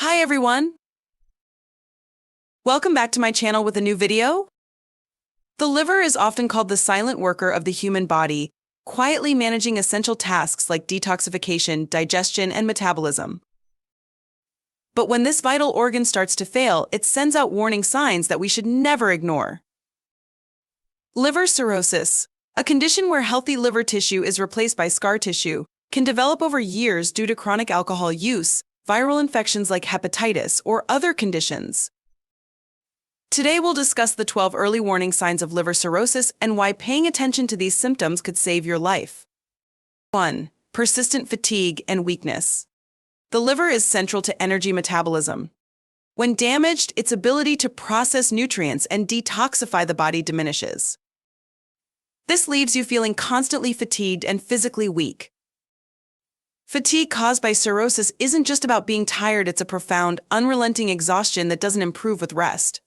Hi everyone! Welcome back to my channel with a new video. The liver is often called the silent worker of the human body, quietly managing essential tasks like detoxification, digestion, and metabolism. But when this vital organ starts to fail, it sends out warning signs that we should never ignore. Liver cirrhosis, a condition where healthy liver tissue is replaced by scar tissue, can develop over years due to chronic alcohol use, viral infections like hepatitis, or other conditions. Today we'll discuss the 12 early warning signs of liver cirrhosis and why paying attention to these symptoms could save your life. 1. Persistent fatigue and weakness. The liver is central to energy metabolism. When damaged, its ability to process nutrients and detoxify the body diminishes. This leaves you feeling constantly fatigued and physically weak. Fatigue caused by cirrhosis isn't just about being tired, it's a profound, unrelenting exhaustion that doesn't improve with rest.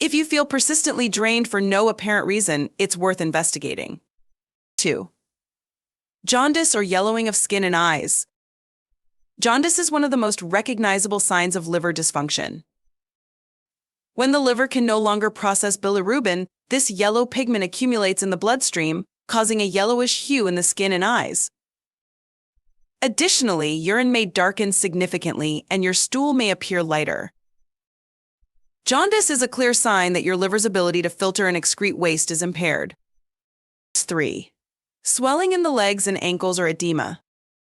If you feel persistently drained for no apparent reason, it's worth investigating. 2. Jaundice or yellowing of skin and eyes. Jaundice is one of the most recognizable signs of liver dysfunction. When the liver can no longer process bilirubin, this yellow pigment accumulates in the bloodstream, causing a yellowish hue in the skin and eyes. Additionally, urine may darken significantly and your stool may appear lighter. Jaundice is a clear sign that your liver's ability to filter and excrete waste is impaired. 3. Swelling in the legs and ankles or edema.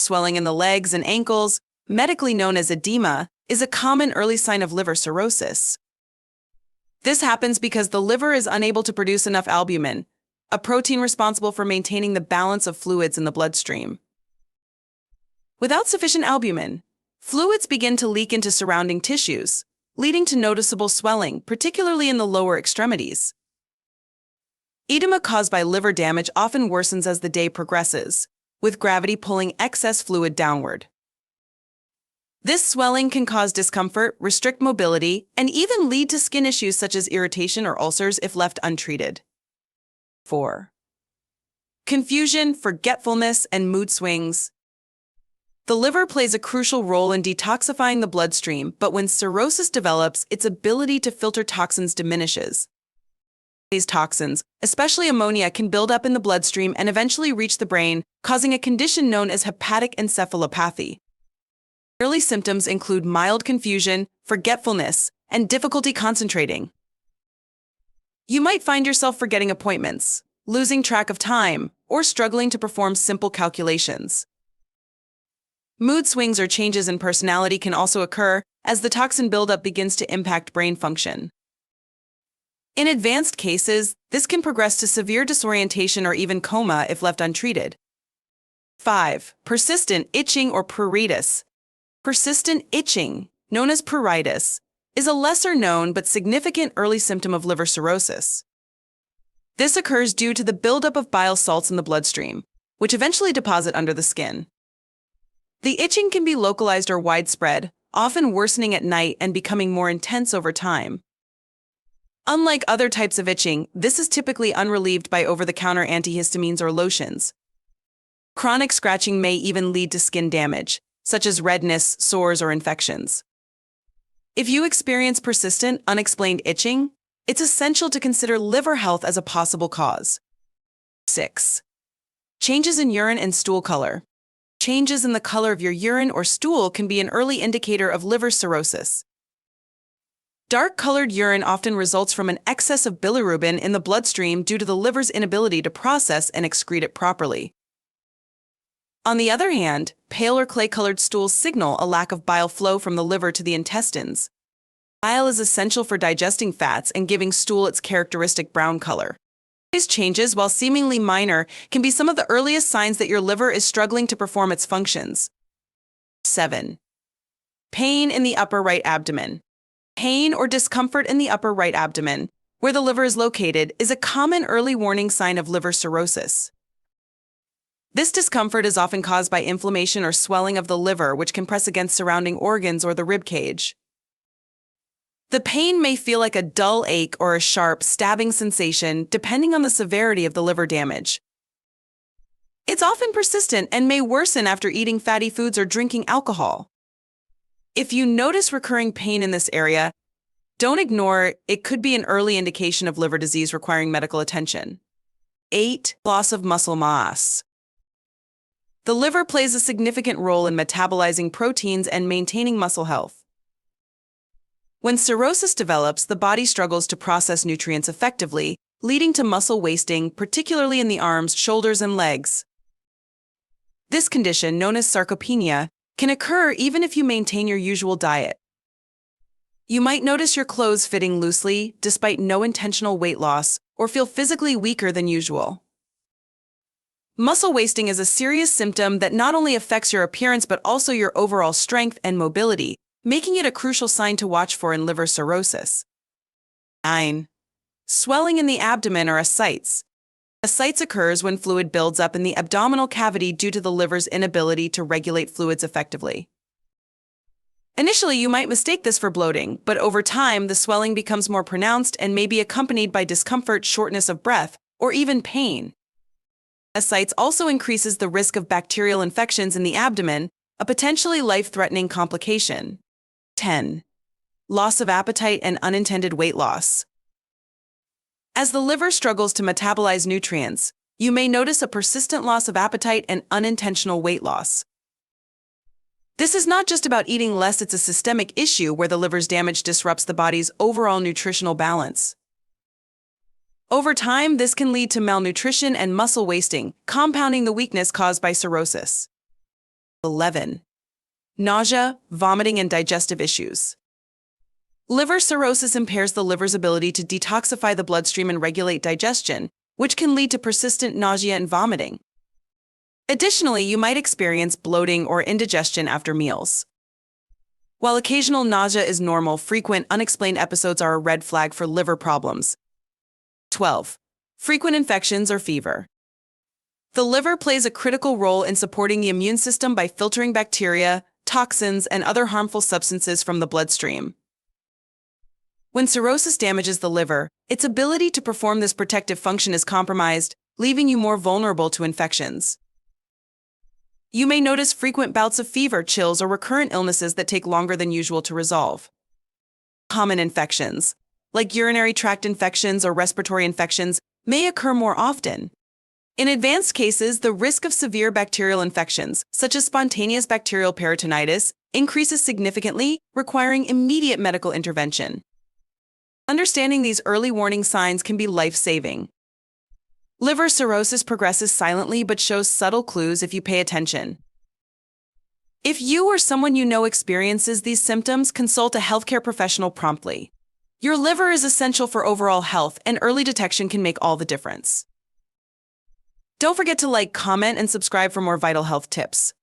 Swelling in the legs and ankles, medically known as edema, is a common early sign of liver cirrhosis. This happens because the liver is unable to produce enough albumin, a protein responsible for maintaining the balance of fluids in the bloodstream. Without sufficient albumin, fluids begin to leak into surrounding tissues, leading to noticeable swelling, particularly in the lower extremities. Edema caused by liver damage often worsens as the day progresses, with gravity pulling excess fluid downward. This swelling can cause discomfort, restrict mobility, and even lead to skin issues such as irritation or ulcers if left untreated. 4. Confusion, forgetfulness, and mood swings. The liver plays a crucial role in detoxifying the bloodstream, but when cirrhosis develops, its ability to filter toxins diminishes. These toxins, especially ammonia, can build up in the bloodstream and eventually reach the brain, causing a condition known as hepatic encephalopathy. Early symptoms include mild confusion, forgetfulness, and difficulty concentrating. You might find yourself forgetting appointments, losing track of time, or struggling to perform simple calculations. Mood swings or changes in personality can also occur as the toxin buildup begins to impact brain function. In advanced cases, this can progress to severe disorientation or even coma if left untreated. 5. Persistent itching or pruritus. Persistent itching, known as pruritus, is a lesser-known but significant early symptom of liver cirrhosis. This occurs due to the buildup of bile salts in the bloodstream, which eventually deposit under the skin. The itching can be localized or widespread, often worsening at night and becoming more intense over time. Unlike other types of itching, this is typically unrelieved by over-the-counter antihistamines or lotions. Chronic scratching may even lead to skin damage, such as redness, sores, or infections. If you experience persistent, unexplained itching, it's essential to consider liver health as a possible cause. 6. Changes in urine and stool color. Changes in the color of your urine or stool can be an early indicator of liver cirrhosis. Dark-colored urine often results from an excess of bilirubin in the bloodstream due to the liver's inability to process and excrete it properly. On the other hand, pale or clay-colored stools signal a lack of bile flow from the liver to the intestines. Bile is essential for digesting fats and giving stool its characteristic brown color. These changes, while seemingly minor, can be some of the earliest signs that your liver is struggling to perform its functions. 7. Pain in the upper right abdomen. Pain or discomfort in the upper right abdomen, where the liver is located, is a common early warning sign of liver cirrhosis. This discomfort is often caused by inflammation or swelling of the liver, which can press against surrounding organs or the rib cage. The pain may feel like a dull ache or a sharp, stabbing sensation, depending on the severity of the liver damage. It's often persistent and may worsen after eating fatty foods or drinking alcohol. If you notice recurring pain in this area, don't ignore it. It could be an early indication of liver disease requiring medical attention. 8. Loss of muscle mass. The liver plays a significant role in metabolizing proteins and maintaining muscle health. When cirrhosis develops, the body struggles to process nutrients effectively, leading to muscle wasting, particularly in the arms, shoulders, and legs. This condition, known as sarcopenia, can occur even if you maintain your usual diet. You might notice your clothes fitting loosely despite no intentional weight loss, or feel physically weaker than usual. Muscle wasting is a serious symptom that not only affects your appearance but also your overall strength and mobility, making it a crucial sign to watch for in liver cirrhosis. 9. Swelling in the abdomen or ascites. Ascites occurs when fluid builds up in the abdominal cavity due to the liver's inability to regulate fluids effectively. Initially, you might mistake this for bloating, but over time, the swelling becomes more pronounced and may be accompanied by discomfort, shortness of breath, or even pain. Ascites also increases the risk of bacterial infections in the abdomen, a potentially life-threatening complication. 10. Loss of appetite and unintended weight loss. As the liver struggles to metabolize nutrients, you may notice a persistent loss of appetite and unintentional weight loss. This is not just about eating less, it's a systemic issue where the liver's damage disrupts the body's overall nutritional balance. Over time, this can lead to malnutrition and muscle wasting, compounding the weakness caused by cirrhosis. 11. Nausea, vomiting, and digestive issues. Liver cirrhosis impairs the liver's ability to detoxify the bloodstream and regulate digestion, which can lead to persistent nausea and vomiting. Additionally, you might experience bloating or indigestion after meals. While occasional nausea is normal, frequent unexplained episodes are a red flag for liver problems. 12. Frequent infections or fever. The liver plays a critical role in supporting the immune system by filtering bacteria, toxins, and other harmful substances from the bloodstream. When cirrhosis damages the liver, its ability to perform this protective function is compromised, leaving you more vulnerable to infections. You may notice frequent bouts of fever, chills, or recurrent illnesses that take longer than usual to resolve. Common infections, like urinary tract infections or respiratory infections, may occur more often. In advanced cases, the risk of severe bacterial infections, such as spontaneous bacterial peritonitis, increases significantly, requiring immediate medical intervention. Understanding these early warning signs can be life-saving. Liver cirrhosis progresses silently but shows subtle clues if you pay attention. If you or someone you know experiences these symptoms, consult a healthcare professional promptly. Your liver is essential for overall health, and early detection can make all the difference. Don't forget to like, comment, and subscribe for more vital health tips.